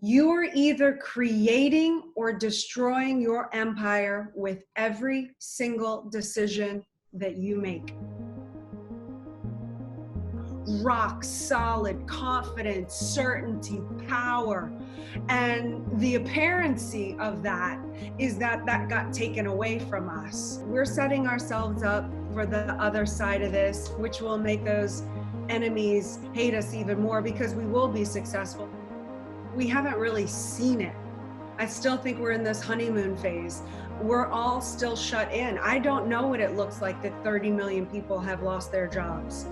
You are either creating or destroying your empire with every single decision that you make. Rock solid confidence, certainty, power. And the apparency of that is that got taken away from us. We're setting ourselves up for the other side of this, which will make those enemies hate us even more because we will be successful. We haven't really seen it. I still think we're in this honeymoon phase. We're all still shut in. I don't know what it looks like that 30 million people have lost their jobs.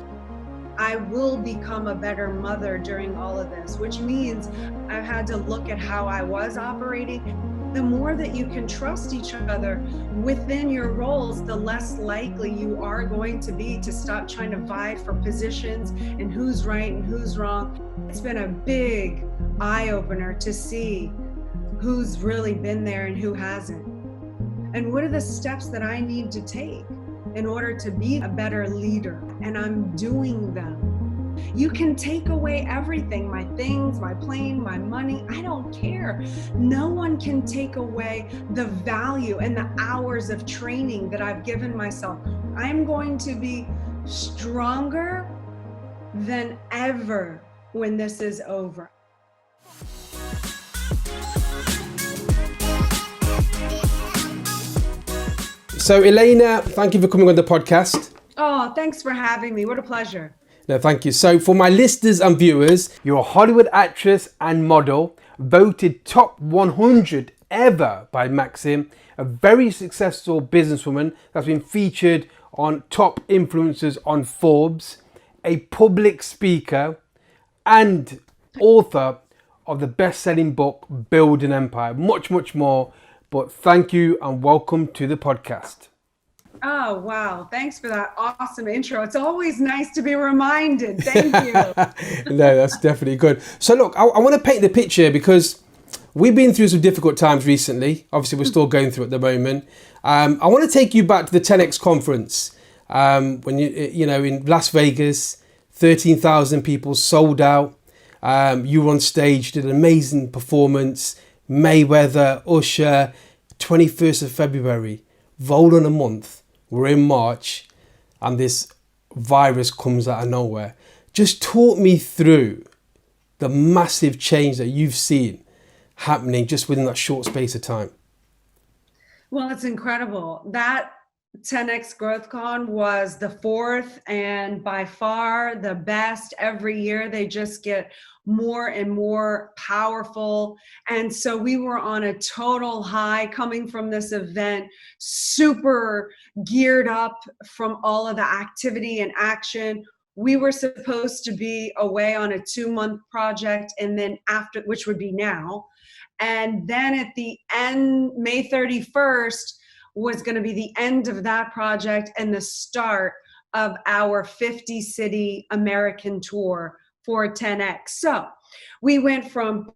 I will become a better mother during all of this, which means I've had to look at how I was operating. The more that you can trust each other within your roles, the less likely you are going to be to stop trying to vie for positions and who's right and who's wrong. It's been a big eye-opener to see who's really been there and who hasn't. And what are the steps that I need to take in order to be a better leader? And I'm doing them. You can take away everything, my things, my plane, my money, I don't care. No one can take away the value and the hours of training that I've given myself. I'm going to be stronger than ever when this is over. So Elena, thank you for coming on the podcast. Oh, thanks for having me. What a pleasure. No, thank you. So for my listeners and viewers, you're a Hollywood actress and model, voted top 100 ever by Maxim, a very successful businesswoman that's been featured on top influencers on Forbes, a public speaker, and author of the best-selling book, Build an Empire. Much, much more. But thank you and welcome to the podcast. Oh, wow. Thanks for that awesome intro. It's always nice to be reminded. Thank you. No, that's definitely good. So look, I want to paint the picture because we've been through some difficult times recently. Obviously, we're still going through it at the moment. I want to take you back to the 10X conference when you know, in Las Vegas, 13,000 people sold out. You were on stage, did an amazing performance. Mayweather, Usher, 21st of February, roll on a month. We're in March and this virus comes out of nowhere. Just talk me through the massive change that you've seen happening just within that short space of time. Well, it's incredible. That 10X GrowthCon was the fourth and by far the best. Every year they just get more and more powerful. And so we were on a total high coming from this event, super geared up from all of the activity and action. We were supposed to be away on a 2-month project, and then after, which would be now. And then at the end, May 31st, was going to be the end of that project and the start of our 50-city American tour for 10X. So we went from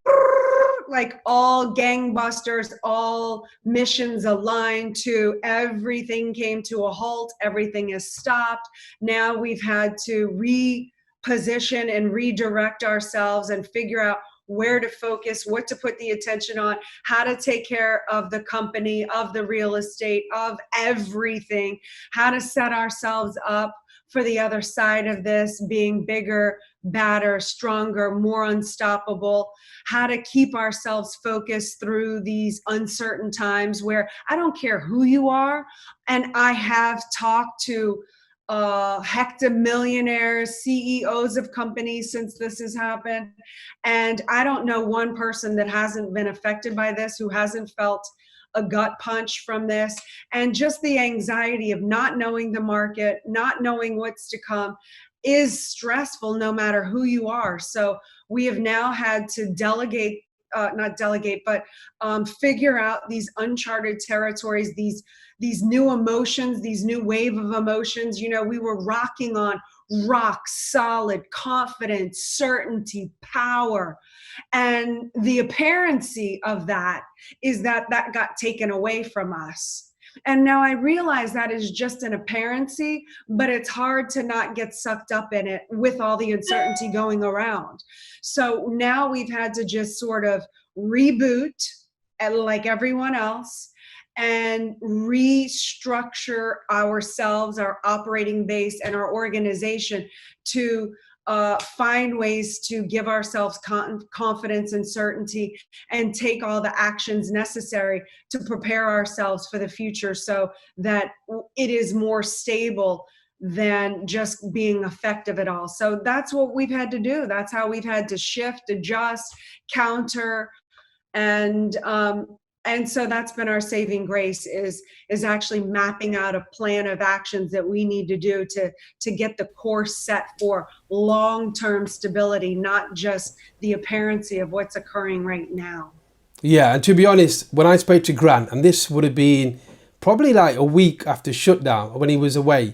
like all gangbusters, all missions aligned to everything came to a halt, everything is stopped. Now we've had to reposition and redirect ourselves and figure out where to focus, what to put the attention on, how to take care of the company, of the real estate, of everything, how to set ourselves up for the other side of this, being bigger, badder, stronger, more unstoppable, how to keep ourselves focused through these uncertain times where I don't care who you are. And I have talked to hectamillionaires, CEOs of companies since this has happened. And I don't know one person that hasn't been affected by this, who hasn't felt a gut punch from this. And just the anxiety of not knowing the market, not knowing what's to come is stressful no matter who you are. So we have now had to figure out these uncharted territories, these new emotions, these new wave of emotions. You know, we were rocking on rock solid confidence, certainty, power. And the apparency of that is that got taken away from us. And now I realize that is just an apparency, but it's hard to not get sucked up in it with all the uncertainty going around. So now we've had to just sort of reboot, like everyone else, and restructure ourselves, our operating base, and our organization to find ways to give ourselves confidence and certainty, and take all the actions necessary to prepare ourselves for the future so that it is more stable than just being effective at all. So that's what we've had to do. That's how we've had to shift, adjust, counter, and so that's been our saving grace, is actually mapping out a plan of actions that we need to do to get the course set for long-term stability, not just the apparency of what's occurring right now. Yeah, and to be honest, when I spoke to Grant, and this would have been probably like a week after shutdown, when he was away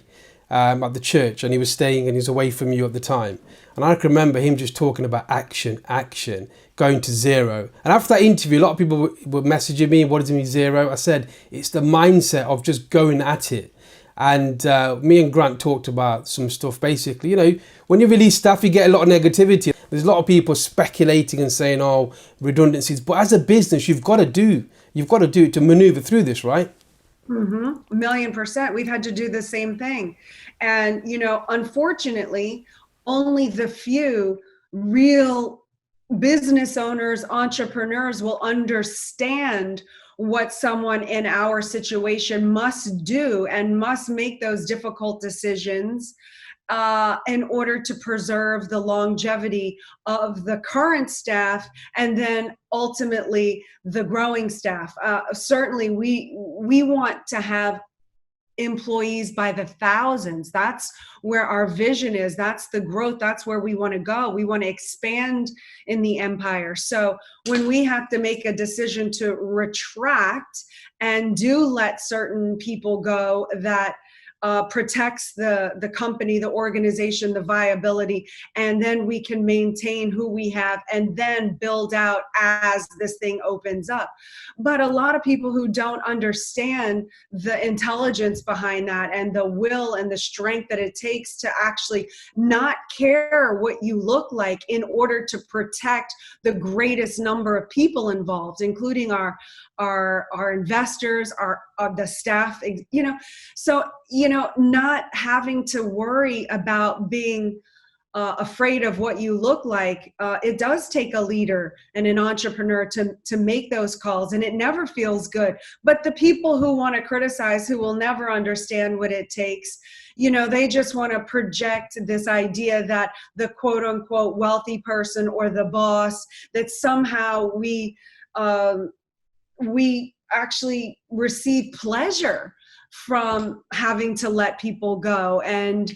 at the church, and he was staying and he was away from you at the time. And I can remember him just talking about action, going to zero. And after that interview, a lot of people were messaging me, what does it mean zero? I said, it's the mindset of just going at it. And me and Grant talked about some stuff. Basically, you know, when you release stuff, you get a lot of negativity. There's a lot of people speculating and saying, oh, redundancies. But as a business, you've got to do it to maneuver through this, right? Mm-hmm. 1,000,000%. We've had to do the same thing. And, you know, unfortunately, only the few real business owners, entrepreneurs will understand what someone in our situation must do and must make those difficult decisions in order to preserve the longevity of the current staff, and then ultimately the growing staff. Certainly we want to have employees by the thousands. That's where our vision is. That's the growth. That's where we want to go. We want to expand in the empire. So when we have to make a decision to retract and do let certain people go, that protects the company, the organization, the viability, and then we can maintain who we have and then build out as this thing opens up. But a lot of people who don't understand the intelligence behind that, and the will and the strength that it takes to actually not care what you look like in order to protect the greatest number of people involved, including our investors, the staff, you know. So, you know, not having to worry about being afraid of what you look like. It does take a leader and an entrepreneur to make those calls, and it never feels good. But the people who want to criticize, who will never understand what it takes, you know, they just want to project this idea that the quote unquote wealthy person or the boss, that somehow we actually receive pleasure from having to let people go, and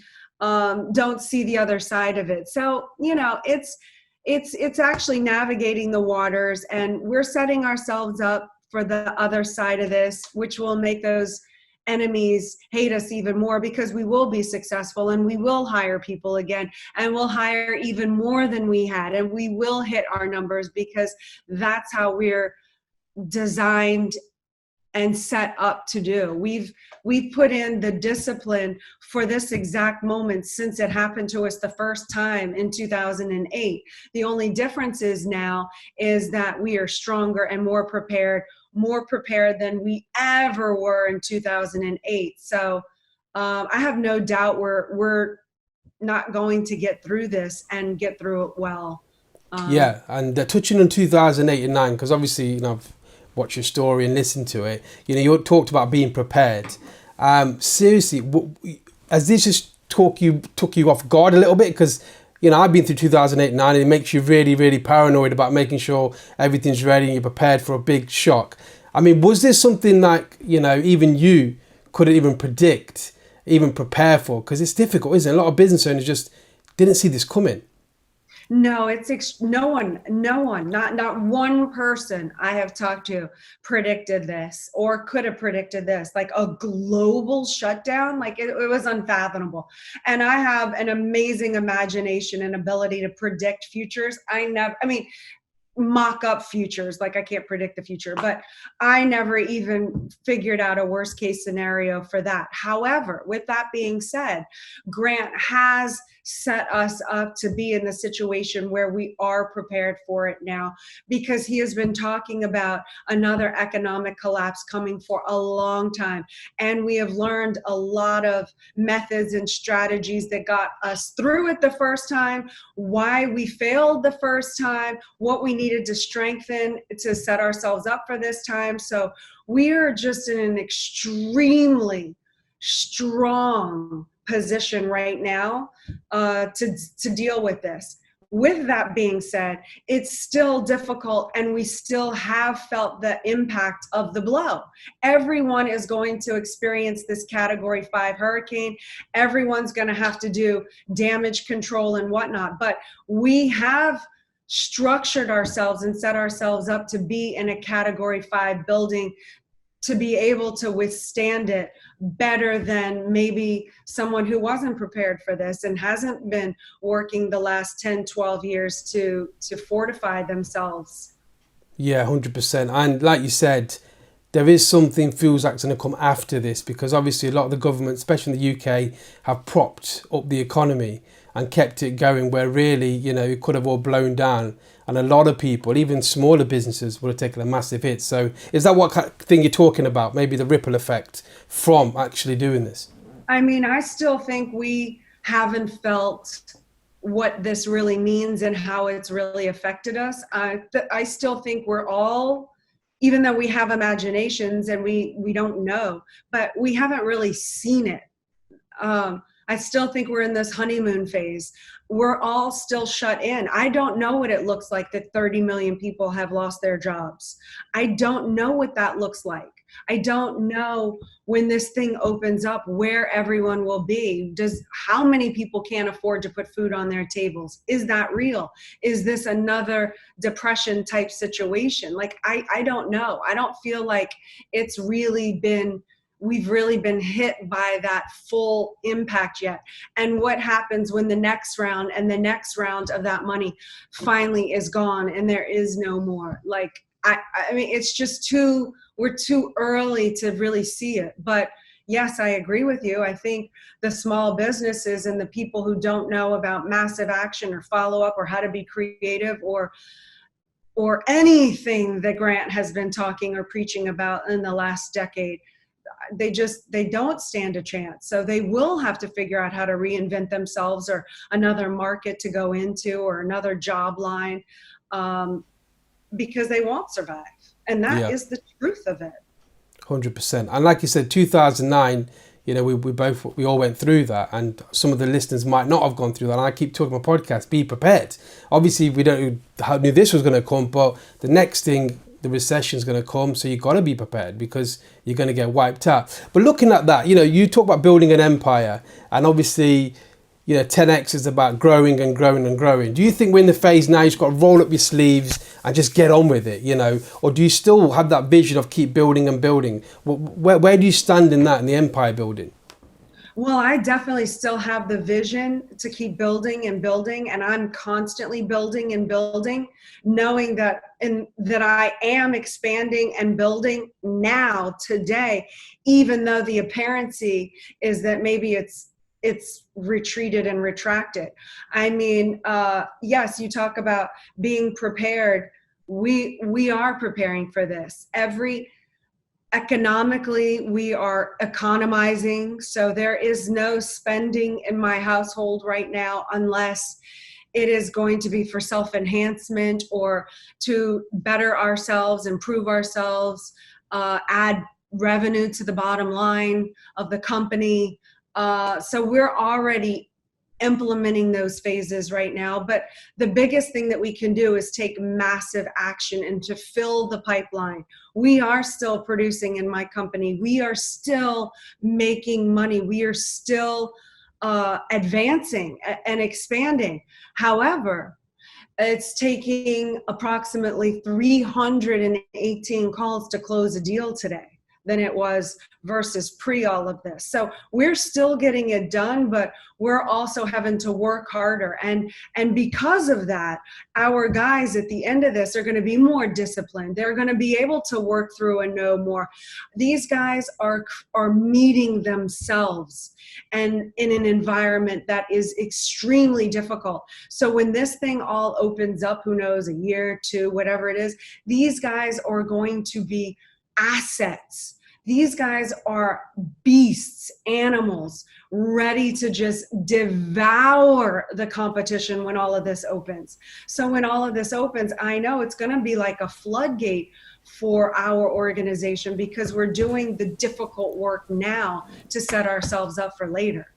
don't see the other side of it. So, you know, it's actually navigating the waters, and we're setting ourselves up for the other side of this, which will make those enemies hate us even more, because we will be successful and we will hire people again, and we'll hire even more than we had, and we will hit our numbers, because that's how we're designed and set up to do. We've put in the discipline for this exact moment since it happened to us the first time in 2008. The only difference is now is that we are stronger and more prepared than we ever were in 2008. So I have no doubt we're not going to get through this and get through it well. Yeah, and touching on 2008 and 9, because obviously, you know, I've watched your story and listened to it. You know, you talked about being prepared. Seriously, has this just took you off guard a little bit? Because, you know, I've been through 2008 and 9, and it makes you really, really paranoid about making sure everything's ready and you're prepared for a big shock. I mean, was this something like, you know, even you couldn't even predict, even prepare for? Because it's difficult, isn't it? A lot of business owners just didn't see this coming. No, no one, not one person I have talked to predicted this or could have predicted this, like a global shutdown. Like it was unfathomable. And I have an amazing imagination and ability to predict futures. I mean, mock up futures. Like I can't predict the future, but I never even figured out a worst case scenario for that. However, with that being said, Grant has set us up to be in the situation where we are prepared for it now, because he has been talking about another economic collapse coming for a long time. And we have learned a lot of methods and strategies that got us through it the first time, why we failed the first time, what we needed to strengthen to set ourselves up for this time. So we are just in an extremely strong position right now to deal with this. With that being said, it's still difficult, and we still have felt the impact of the blow. Everyone is going to experience this Category 5 hurricane. Everyone's going to have to do damage control and whatnot. But we have structured ourselves and set ourselves up to be in a Category 5 building, to be able to withstand it better than maybe someone who wasn't prepared for this and hasn't been working the last 10, 12 years to fortify themselves. Yeah, 100%. And like you said, there is something feels like it's going to come after this, because obviously a lot of the government, especially in the UK, have propped up the economy and kept it going, where really, you know, it could have all blown down. And a lot of people, even smaller businesses, would have taken a massive hit. So is that what kind of thing you're talking about? Maybe the ripple effect from actually doing this? I mean, I still think we haven't felt what this really means and how it's really affected us. I still think we're all, even though we have imaginations and we don't know, but we haven't really seen it. I still think we're in this honeymoon phase. We're all still shut in. I don't know what it looks like that 30 million people have lost their jobs. I don't know what that looks like. I don't know when this thing opens up where everyone will be. How many people can't afford to put food on their tables? Is that real? Is this another depression type situation? Like, I don't know. I don't feel like we've really been hit by that full impact yet. And what happens when the next round and the next round of that money finally is gone and there is no more? Like, I mean, it's just we're too early to really see it. But yes, I agree with you. I think the small businesses and the people who don't know about massive action or follow up or how to be creative or anything that Grant has been talking or preaching about in the last decade, they don't stand a chance. So they will have to figure out how to reinvent themselves, or another market to go into, or another job line, because they won't survive. And that is the truth of it. 100%. And like you said, 2009, you know, we all went through that, and some of the listeners might not have gone through that. And I keep talking about podcasts, be prepared. Obviously, we don't knew this was going to come, but the next thing, the recession is going to come, so you got to be prepared, because you're going to get wiped out. But looking at that, you know, you talk about building an empire, and obviously, you know, 10x is about growing and growing and growing. Do you think we're in the phase now you've got to roll up your sleeves and just get on with it, you know, or do you still have that vision of keep building and building? Where do you stand in that, in the empire building? Well, I definitely still have the vision to keep building and building, and I'm constantly building and building, knowing that I am expanding and building now, today, even though the apparency is that maybe it's retreated and retracted. I mean, yes, you talk about being prepared. We are preparing for this. Economically, we are economizing, so there is no spending in my household right now unless it is going to be for self-enhancement or to better ourselves, improve ourselves, add revenue to the bottom line of the company. So we're already implementing those phases right now. But the biggest thing that we can do is take massive action and to fill the pipeline. We are still producing in my company. We are still making money. We are still advancing and expanding. However, it's taking approximately 318 calls to close a deal today. than it was versus pre all of this. So we're still getting it done, but we're also having to work harder. And because of that, our guys at the end of this are going to be more disciplined. They're going to be able to work through and know more. These guys are meeting themselves and in an environment that is extremely difficult. So when this thing all opens up, who knows, a year, two, whatever it is, these guys are going to be assets. These guys are beasts, animals, ready to just devour the competition when all of this opens. So when all of this opens, I know it's going to be like a floodgate for our organization, because we're doing the difficult work now to set ourselves up for later.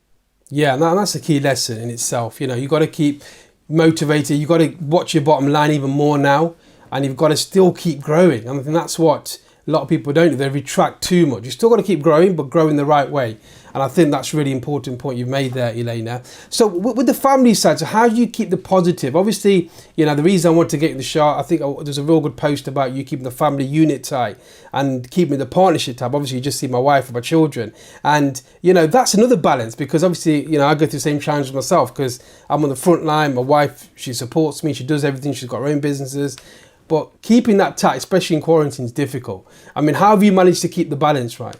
Yeah, and that's a key lesson in itself. You got to keep motivated. You've got to watch your bottom line even more now, and you've got to still keep growing. And I think that's what a lot of people don't do. They retract too much. You still got to keep growing, but grow in the right way. And I think that's a really important point you've made there, Elena. So with the family side, so how do you keep the positive? Obviously, the reason I want to get in the show, I think there's a real good post about you keeping the family unit tight and keeping the partnership tab. Obviously, you just see my wife and my children. And, that's another balance, because obviously, I go through the same challenges myself, because I'm on the front line. My wife, she supports me. She does everything. She's got her own businesses. But keeping that tight, especially in quarantine, is difficult. I mean, how have you managed to keep the balance right?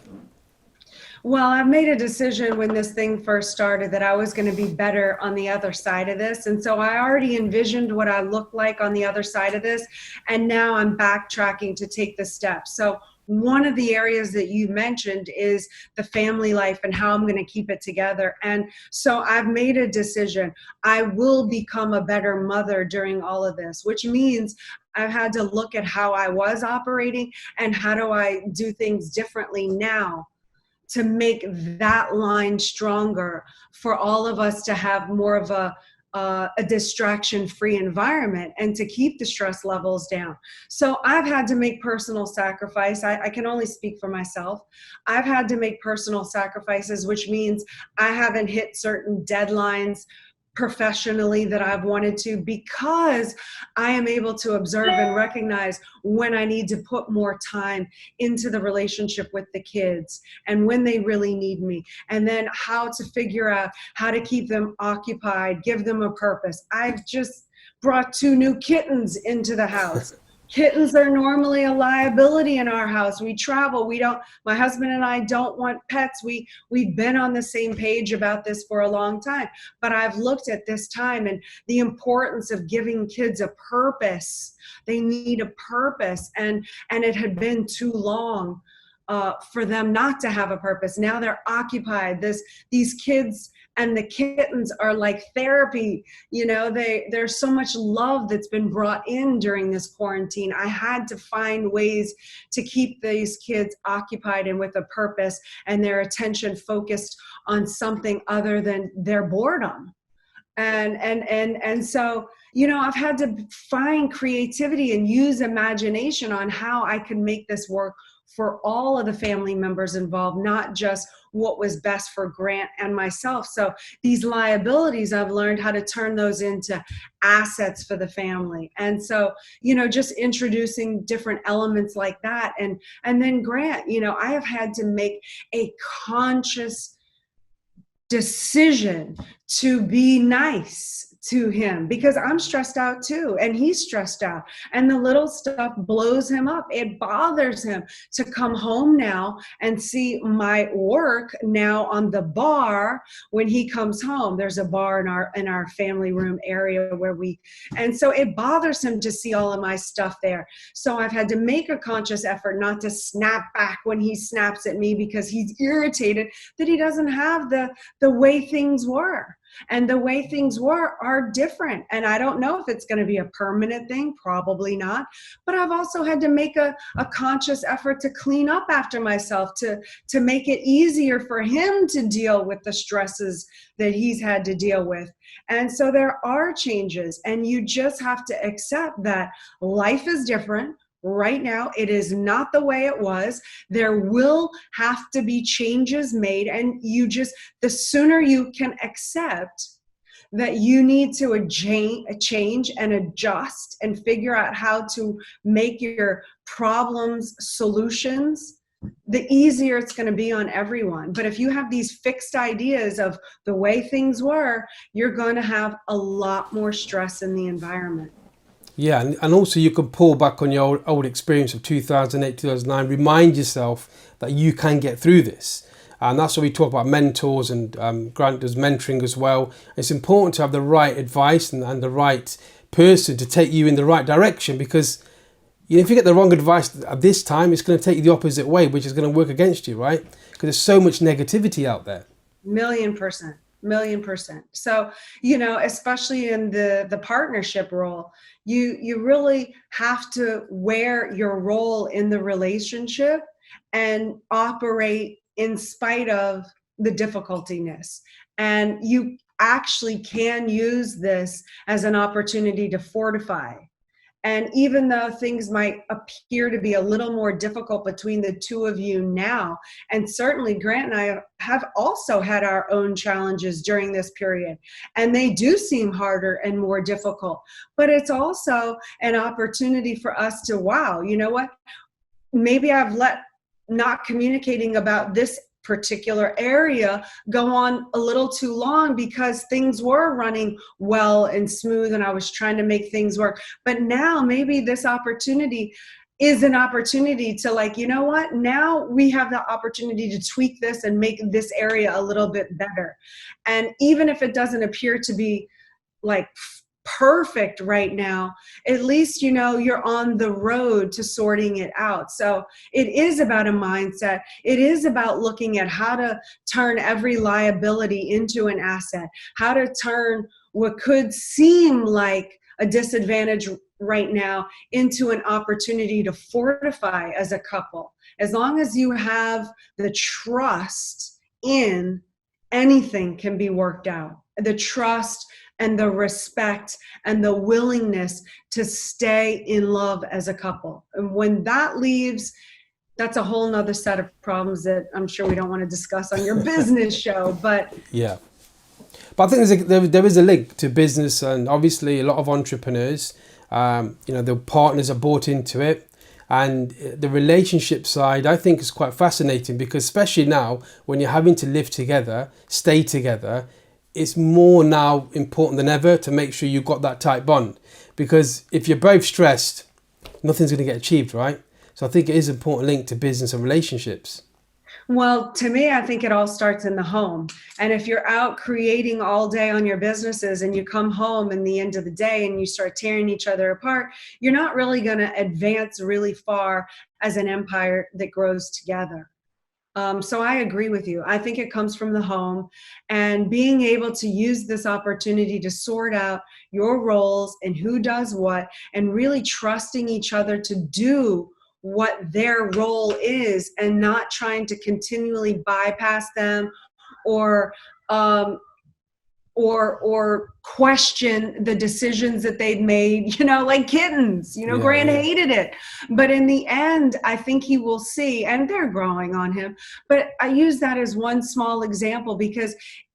Well, I've made a decision when this thing first started that I was going to be better on the other side of this. And so I already envisioned what I looked like on the other side of this. And now I'm backtracking to take the steps. So one of the areas that you mentioned is the family life and how I'm going to keep it together. And so I've made a decision. I will become a better mother during all of this, which means I've had to look at how I was operating and how do I do things differently now to make that line stronger for all of us to have more of a distraction-free environment and to keep the stress levels down. So I've had to make personal sacrifice. I can only speak for myself. I've had to make personal sacrifices, which means I haven't hit certain deadlines professionally that I've wanted to, because I am able to observe and recognize when I need to put more time into the relationship with the kids and when they really need me, and then how to figure out how to keep them occupied, give them a purpose. I've just brought 2 new kittens into the house. Kittens are normally a liability in our house. We travel. My husband and I don't want pets. We've been on the same page about this for a long time. But I've looked at this time and the importance of giving kids a purpose. They need a purpose. And it had been too long for them not to have a purpose. Now they're occupied. These kids and the kittens are like therapy. There's so much love that's been brought in during this quarantine. I had to find ways to keep these kids occupied and with a purpose, and their attention focused on something other than their boredom. And so, I've had to find creativity and use imagination on how I can make this work for all of the family members involved, not just what was best for Grant and myself. So these liabilities, I've learned how to turn those into assets for the family. And so, just introducing different elements like that. And then Grant, I have had to make a conscious decision to be nice to him, because I'm stressed out too, and he's stressed out, and the little stuff blows him up. It bothers him to come home now and see my work now on the bar when he comes home. There's a bar in our family room area and so it bothers him to see all of my stuff there. So I've had to make a conscious effort not to snap back when he snaps at me, because he's irritated that he doesn't have the way things were. And the way things are different. And I don't know if it's going to be a permanent thing, probably not. But I've also had to make a conscious effort to clean up after myself, to make it easier for him to deal with the stresses that he's had to deal with. And so there are changes, and you just have to accept that life is different. Right now, it is not the way it was. There will have to be changes made, and the sooner you can accept that you need to change and adjust and figure out how to make your problems solutions, the easier it's going to be on everyone. But if you have these fixed ideas of the way things were, you're going to have a lot more stress in the environment. Yeah, and also you can pull back on your old experience of 2008, 2009, remind yourself that you can get through this. And that's why we talk about mentors, and Grant does mentoring as well. It's important to have the right advice and the right person to take you in the right direction, because if you get the wrong advice at this time, it's going to take you the opposite way, which is going to work against you, right? Because there's so much negativity out there. 1,000,000%. 1,000,000%. So, especially in the partnership role, you really have to wear your role in the relationship and operate in spite of the difficultiness. And you actually can use this as an opportunity to fortify. And even though things might appear to be a little more difficult between the two of you now, and certainly Grant and I have also had our own challenges during this period, and they do seem harder and more difficult, but it's also an opportunity for us to, wow, you know what? Maybe I've let not communicating about this particular area go on a little too long because things were running well and smooth and I was trying to make things work. But now maybe this opportunity is an opportunity to, like, you know what? Now we have the opportunity to tweak this and make this area a little bit better. And even if it doesn't appear to be like perfect right now, at least you're on the road to sorting it out. So it is about a mindset. It is about looking at how to turn every liability into an asset, how to turn what could seem like a disadvantage right now into an opportunity to fortify as a couple. As long as you have the trust in, anything can be worked out. The trust and the respect and the willingness to stay in love as a couple. And when that leaves, that's a whole nother set of problems that I'm sure we don't want to discuss on your business show. But yeah. But I think there is a link to business, and obviously a lot of entrepreneurs, the partners are bought into it. And the relationship side, I think, is quite fascinating, because especially now when you're having to live together, stay together, it's more now important than ever to make sure you've got that tight bond. Because if you're both stressed, nothing's going to get achieved, right? So I think it is an important link to business and relationships. Well, to me, I think it all starts in the home. And if you're out creating all day on your businesses and you come home in the end of the day and you start tearing each other apart, you're not really going to advance really far as an empire that grows together. So I agree with you. I think it comes from the home, and being able to use this opportunity to sort out your roles and who does what, and really trusting each other to do what their role is, and not trying to continually bypass them or question the decisions that they'd made, like kittens. Grant hated it. But in the end, I think he will see, and they're growing on him. But I use that as one small example because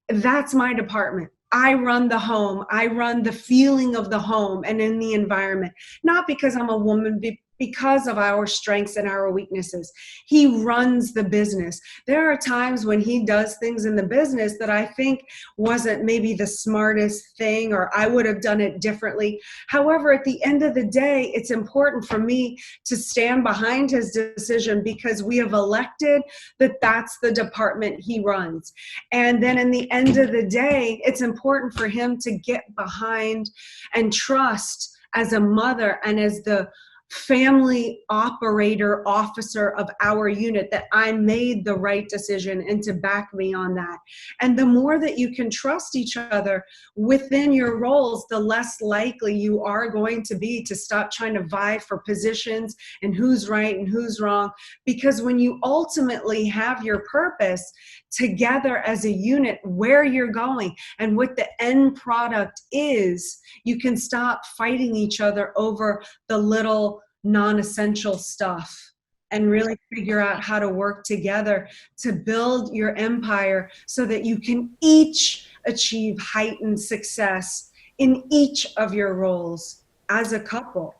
that's my department. I run the home. I run the feeling of the home and in the environment, not because I'm a woman, because of our strengths and our weaknesses. He runs the business. There are times when he does things in the business that I think wasn't maybe the smartest thing, or I would have done it differently. However, at the end of the day, it's important for me to stand behind his decision, because we have elected that that's the department he runs. And then in the end of the day, it's important for him to get behind and trust, as a mother and as the family operator officer of our unit, that I made the right decision, and to back me on that. And the more that you can trust each other within your roles, the less likely you are going to be to stop trying to vie for positions and who's right and who's wrong. Because when you ultimately have your purpose together as a unit, where you're going and what the end product is, you can stop fighting each other over the little non-essential stuff, and really figure out how to work together to build your empire so that you can each achieve heightened success in each of your roles as a couple.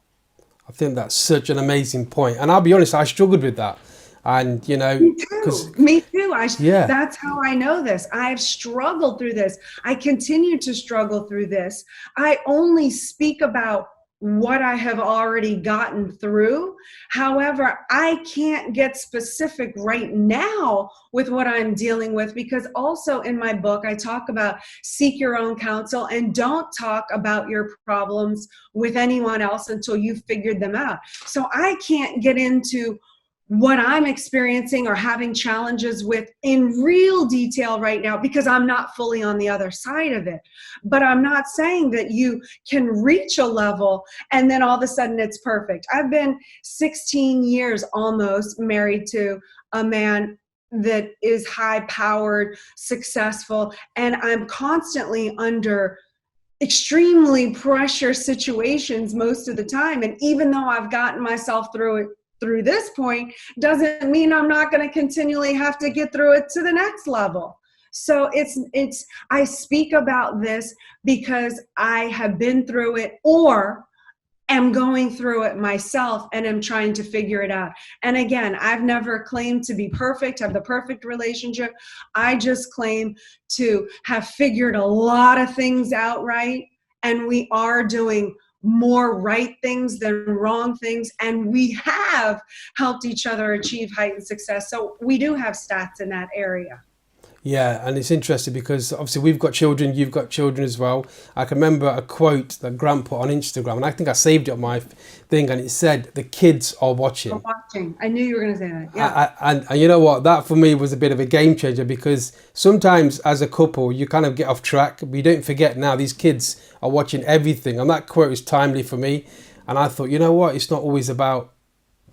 I think that's such an amazing point. And I'll be honest, I struggled with that. And, you know, Me because, too. Me too. yeah, That's how I know this. I've struggled through this. I continue to struggle through this. I only speak about what I have already gotten through. However, I can't get specific right now with what I'm dealing with, because also in my book, I talk about seek your own counsel and don't talk about your problems with anyone else until you've figured them out. So I can't get into what I'm experiencing or having challenges with in real detail right now, because I'm not fully on the other side of it. But I'm not saying that you can reach a level and then all of a sudden it's perfect. I've been 16 years almost married to a man that is high powered, successful, and I'm constantly under extremely pressure situations most of the time. And even though I've gotten myself through it through this point, doesn't mean I'm not going to continually have to get through it to the next level. So I speak about this because I have been through it or am going through it myself and am trying to figure it out. And again, I've never claimed to be perfect, have the perfect relationship. I just claim to have figured a lot of things out right. And we are doing more right things than wrong things. And we have helped each other achieve heightened success. So we do have stats in that area. yeah, and it's interesting because obviously we've got children, you've got children as well. I can remember a quote that Grant put on Instagram, and I think I saved it on my thing, and it said, "The kids are watching." Watching. I knew you were going to say that. Yeah. And you know what? That for me was a bit of a game changer, because sometimes as a couple, you kind of get off track, but you don't forget now these kids are watching everything. And that quote is timely for me. And I thought, you know what? It's not always about,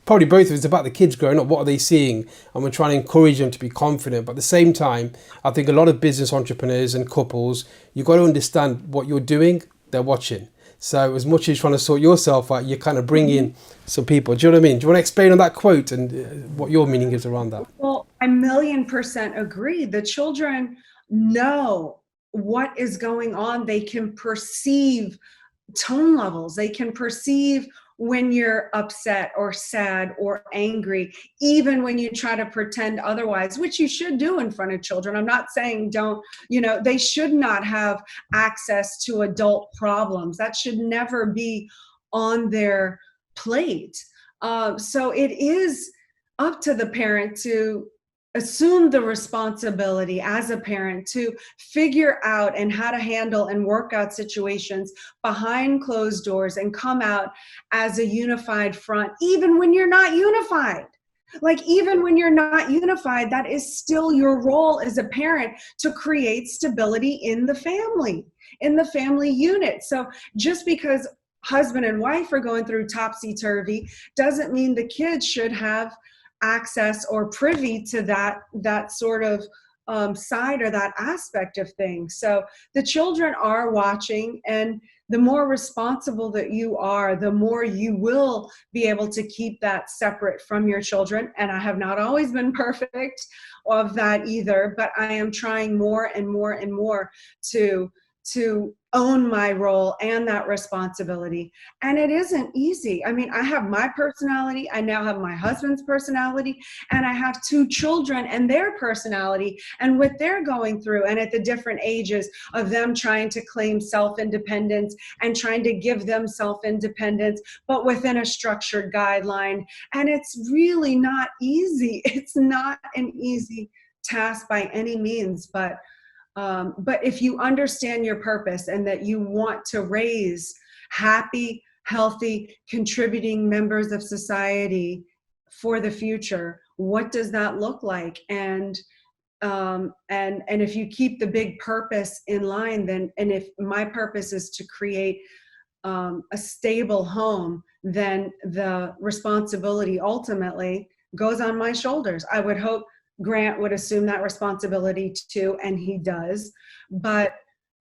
probably both of it's about the kids growing up. What are they seeing? And we're trying to encourage them to be confident. But at the same time, I think a lot of business entrepreneurs and couples, you've got to understand what you're doing, they're watching. So as much as you're trying to sort yourself out, you kind of bring in some people. Do you know what I mean? Do you want to explain on that quote and what your meaning is around that? Well, I 1,000,000% agree. The children know what is going on. They can perceive tone levels. They can perceive when you're upset or sad or angry, even when you try to pretend otherwise, which you should do in front of children. I'm not saying don't, they should not have access to adult problems. That should never be on their plate. So it is up to the parent to assume the responsibility as a parent to figure out and how to handle and work out situations behind closed doors and come out as a unified front, even when you're not unified. Like, even when you're not unified, that is still your role as a parent to create stability in the family unit. So just because husband and wife are going through topsy-turvy doesn't mean the kids should have access or privy to that sort of side or that aspect of things. So the children are watching, and the more responsible that you are, the more you will be able to keep that separate from your children. And I have not always been perfect of that either, but I am trying more and more and more to own my role and that responsibility. And it isn't easy. I mean, I have my personality. I now have my husband's personality, and I have 2 children and their personality and what they're going through, and at the different ages of them trying to claim self-independence and trying to give them self-independence, but within a structured guideline. And it's really not easy. It's not an easy task by any means, but if you understand your purpose and that you want to raise happy, healthy, contributing members of society for the future, what does that look like? And if you keep the big purpose in line, and if my purpose is to create a stable home, then the responsibility ultimately goes on my shoulders. I would hope Grant would assume that responsibility too, and he does. But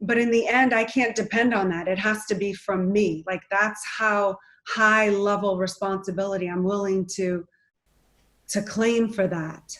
in the end, I can't depend on that. It has to be from me. Like, that's how high level responsibility I'm willing to claim for that.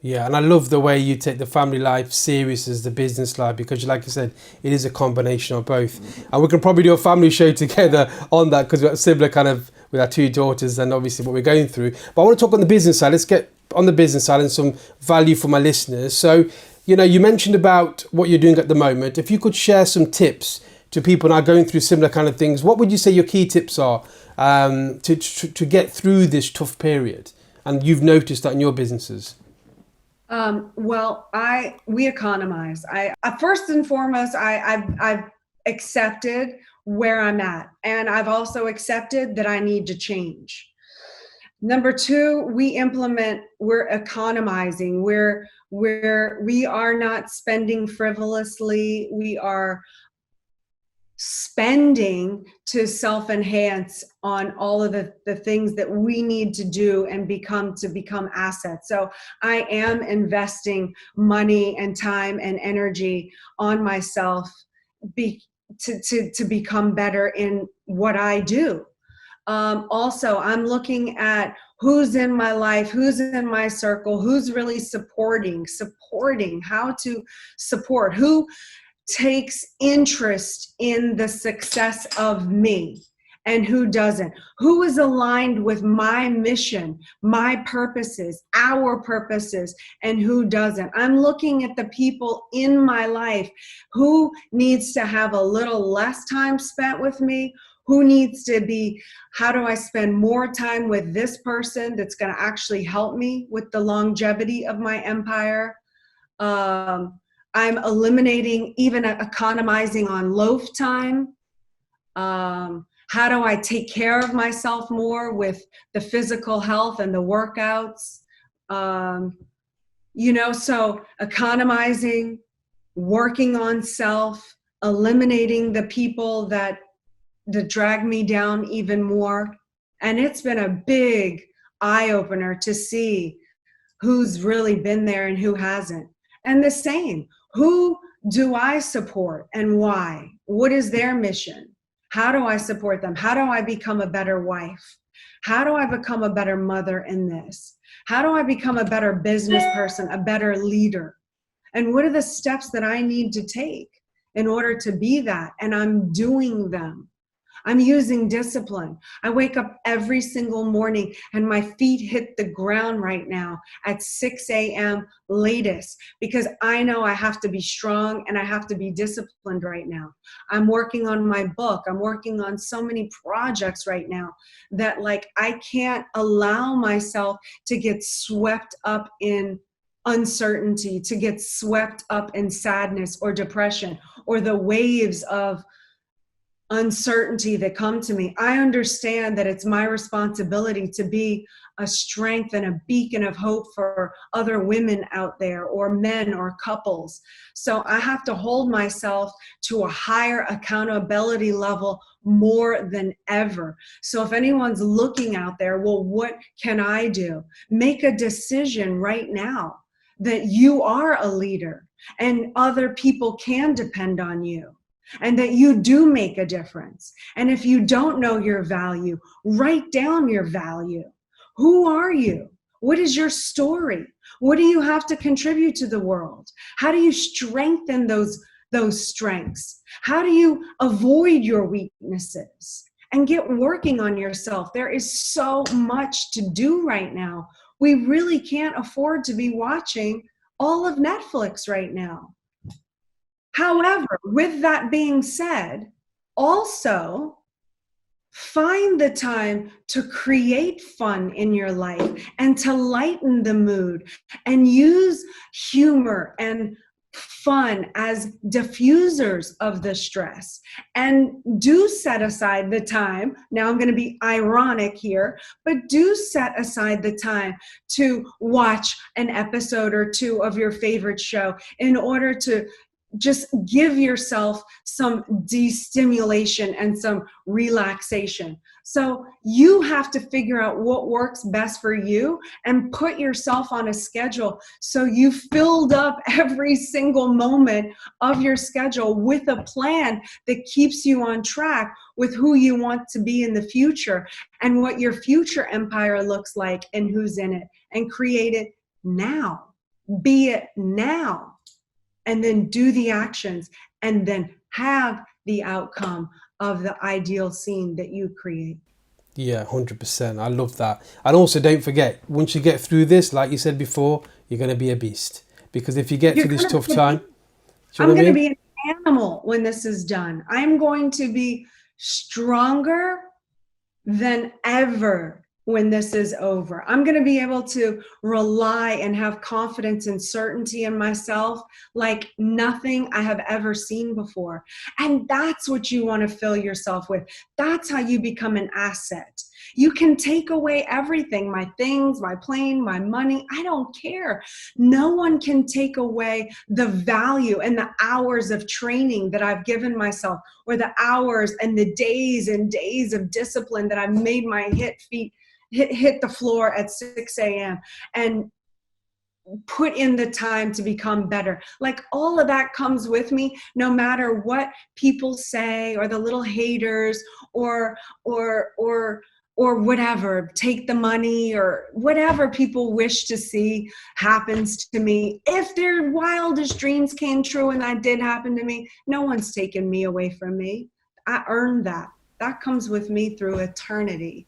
Yeah, and I love the way you take the family life serious as the business life, because like you said, it is a combination of both. And we can probably do a family show together on that, because we've got similar kind of with our two daughters and obviously what we're going through. But I want to talk on the business side. Let's get on the business side and some value for my listeners. So, you mentioned about what you're doing at the moment. If you could share some tips to people now going through similar kind of things, what would you say your key tips are to get through this tough period? And you've noticed that in your businesses. We economize. I first and foremost, I've accepted where I'm at, and I've also accepted that I need to change. Number two, we're economizing. We are not spending frivolously. We are spending to self-enhance on all of the things that we need to do and become assets. So I am investing money and time and energy on myself to become better in what I do. Also, I'm looking at who's in my life, who's in my circle, who's really supporting, how to support, who takes interest in the success of me and who doesn't, who is aligned with my mission, my purposes, our purposes, and who doesn't. I'm looking at the people in my life who needs to have a little less time spent with me, who needs to be, how do I spend more time with this person that's going to actually help me with the longevity of my empire. I'm eliminating, even economizing on loaf time. How do I take care of myself more with the physical health and the workouts? So economizing, working on self, eliminating the people that drag me down even more. And it's been a big eye-opener to see who's really been there and who hasn't. And the same, who do I support and why? What is their mission? How do I support them? How do I become a better wife? How do I become a better mother in this? How do I become a better business person, a better leader? And what are the steps that I need to take in order to be that? And I'm doing them. I'm using discipline. I wake up every single morning and my feet hit the ground right now at 6 a.m. latest, because I know I have to be strong and I have to be disciplined right now. I'm working on my book. I'm working on so many projects right now that I can't allow myself to get swept up in uncertainty, to get swept up in sadness or depression or the waves of uncertainty that come to me. I understand that it's my responsibility to be a strength and a beacon of hope for other women out there, or men, or couples. So I have to hold myself to a higher accountability level more than ever. So if anyone's looking out there, well, what can I do? Make a decision right now that you are a leader and other people can depend on you, and that you do make a difference. And if you don't know your value, write down your value. Who are you? What is your story? What do you have to contribute to the world? How do you strengthen those strengths? How do you avoid your weaknesses? And get working on yourself. There is so much to do right now. We really can't afford to be watching all of Netflix right now. However, with that being said, also find the time to create fun in your life and to lighten the mood, and use humor and fun as diffusers of the stress. And do set aside the time. Now I'm going to be ironic here, but do set aside the time to watch an episode or two of your favorite show in order to just give yourself some destimulation and some relaxation. So you have to figure out what works best for you and put yourself on a schedule so you filled up every single moment of your schedule with a plan that keeps you on track with who you want to be in the future and what your future empire looks like and who's in it, and create it now. Be it now. And then do the actions, and then have the outcome of the ideal scene that you create. Yeah, 100%. I love that. And also, don't forget, once you get through this, like you said before, you're going to be a beast. Because if you get You're through this gonna tough be a time, beast. do you know I'm what I going to mean? be an animal when this is done. I'm going to be stronger than ever when this is over. I'm going to be able to rely and have confidence and certainty in myself like nothing I have ever seen before. And that's what you want to fill yourself with. That's how you become an asset. You can take away everything, my things, my plane, my money. I don't care. No one can take away the value and the hours of training that I've given myself, or the hours and the days of discipline that I've made my hit the floor at 6 a.m. and put in the time to become better. Like all of that comes with me, no matter what people say, or the little haters, or or or or whatever, take the money, or whatever people wish to see happens to me. If their wildest dreams came true and that did happen to me, no one's taken me away from me. I earned that. That comes with me through eternity.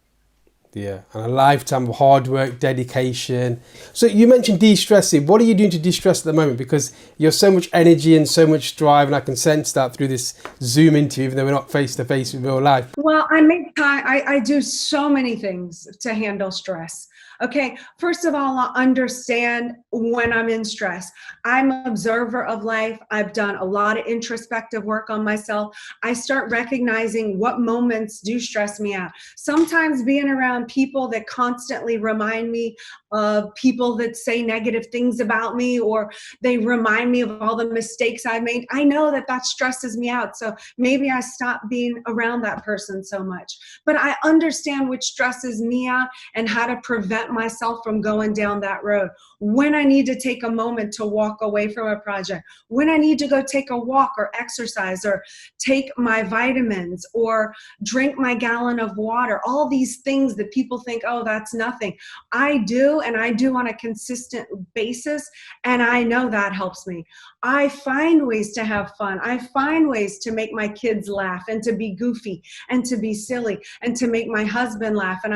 Yeah, and a lifetime of hard work, dedication. So you mentioned de-stressing. What are you doing to de-stress at the moment? Because you have so much energy and so much drive, and I can sense that through this Zoom interview, even though we're not face to face in real life. Well, I make time. I do so many things to handle stress. Okay, first of all, I understand when I'm in stress. I'm an observer of life. I've done a lot of introspective work on myself. I start recognizing what moments do stress me out. Sometimes being around people that constantly remind me of people that say negative things about me, or they remind me of all the mistakes I've made, I know that that stresses me out. So maybe I stop being around that person so much. But I understand which stresses me out and how to prevent myself from going down that road. When I need to take a moment to walk away from a project, when I need to go take a walk or exercise, or take my vitamins, or drink my gallon of water, all these things that people think, oh, that's nothing. I do, and I do on a consistent basis, and I know that helps me. I find ways to have fun. I find ways to make my kids laugh, and to be goofy, and to be silly, and to make my husband laugh. And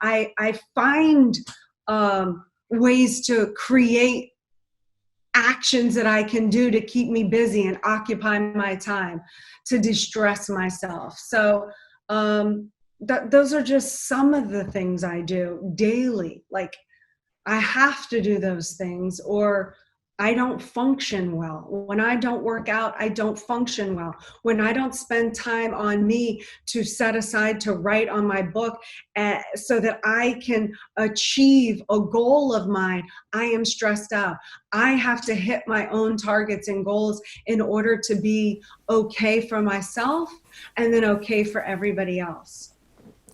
I find ways to create actions that I can do to keep me busy and occupy my time, to distress myself. So those are just some of the things I do daily. Like, I have to do those things, or I don't function well. When I don't work out, I don't function well. When I don't spend time on me to set aside to write on my book, so that I can achieve a goal of mine, I am stressed out. I have to hit my own targets and goals in order to be okay for myself, and then okay for everybody else.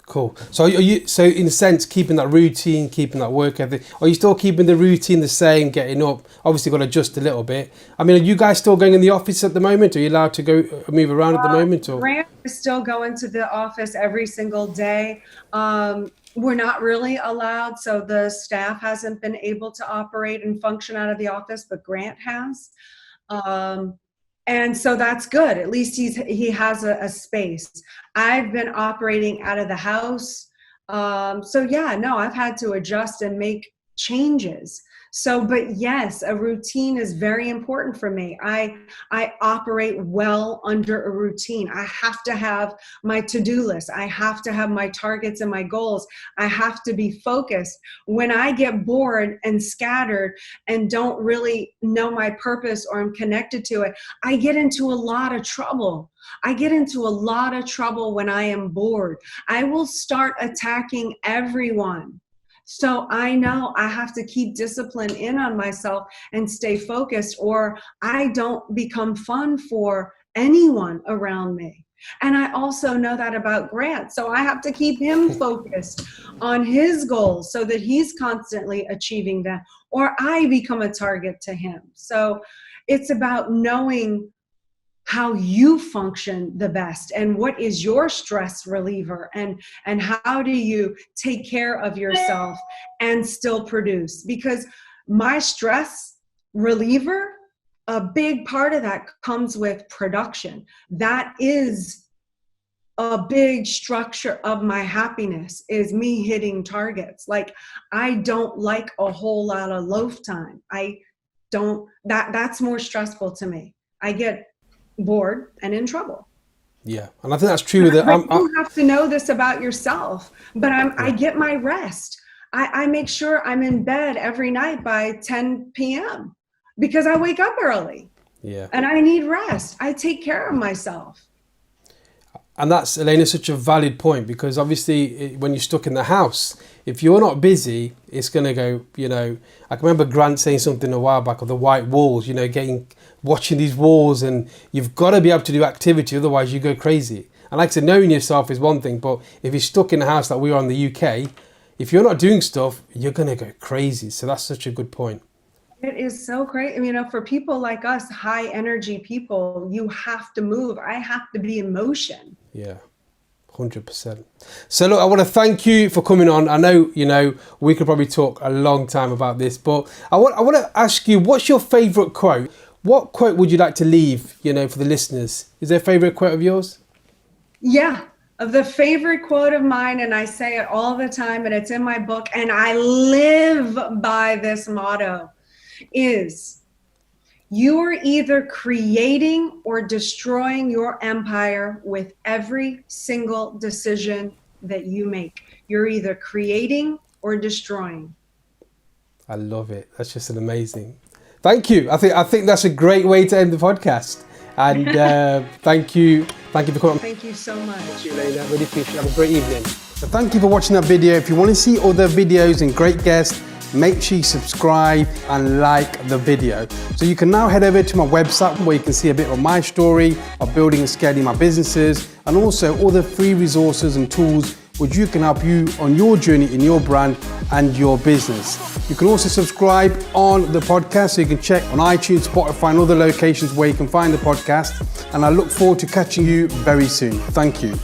Cool. So are you, so in a sense, keeping that routine, keeping that work ethic, are you still keeping the routine the same, getting up? Obviously got to adjust a little bit. I mean, are you guys still going in the office at the moment? Are you allowed to go move around at the moment, or? Grant is still going to the office every single day. We're not really allowed, so the staff hasn't been able to operate and function out of the office, but Grant has. Um, and so that's good. At least he has a space. I've been operating out of the house. So yeah, no, I've had to adjust and make changes. So, but yes, a routine is very important for me. I operate well under a routine. I have to have my to-do list. I have to have my targets and my goals. I have to be focused. When I get bored and scattered and don't really know my purpose, or I'm connected to it, I get into a lot of trouble. I get into a lot of trouble when I am bored. I will start attacking everyone. So I know I have to keep discipline in on myself and stay focused, or I don't become fun for anyone around me. And I also know that about Grant. So I have to keep him focused on his goals so that he's constantly achieving them, or I become a target to him. So it's about knowing how you function the best, and what is your stress reliever, and how do you take care of yourself and still produce. Because my stress reliever, a big part of that comes with production. That is a big structure of my happiness is me hitting targets. Like, I don't like a whole lot of loaf time. That's more stressful to me. I get bored and in trouble. Yeah, and I think that's true with it. You have to know this about yourself, but I get my rest. I make sure I'm in bed every night by 10 p.m. because I wake up early. Yeah. And I need rest. I take care of myself. And that's, Elena, such a valid point, because obviously when you're stuck in the house, if you're not busy, it's going to go, I can remember Grant saying something a while back of the white walls, watching these walls, and you've got to be able to do activity, otherwise you go crazy. And like I said, knowing yourself is one thing, but if you're stuck in the house like we are in the UK, if you're not doing stuff, you're going to go crazy. So that's such a good point. It is so great. For people like us, high energy people, you have to move. I have to be in motion. Yeah, 100%. So look, I want to thank you for coming on. I know, we could probably talk a long time about this, but I want to ask you, what's your favorite quote? What quote would you like to leave, for the listeners? Is there a favorite quote of yours? Yeah, of the favorite quote of mine, and I say it all the time, and it's in my book, and I live by this motto, is you're either creating or destroying your empire with every single decision that you make. You're either creating or destroying. I love it. That's just an amazing. Thank you. I think that's a great way to end the podcast. And thank you for coming. Thank you so much. Thank you, Elena. Really appreciate it. Have a great evening. So thank you for watching that video. If you want to see other videos and great guests, make sure you subscribe and like the video. So you can now head over to my website where you can see a bit of my story of building and scaling my businesses, and also all the free resources and tools which you can help you on your journey in your brand and your business. You can also subscribe on the podcast, so you can check on iTunes, Spotify, and other locations where you can find the podcast. And I look forward to catching you very soon. Thank you.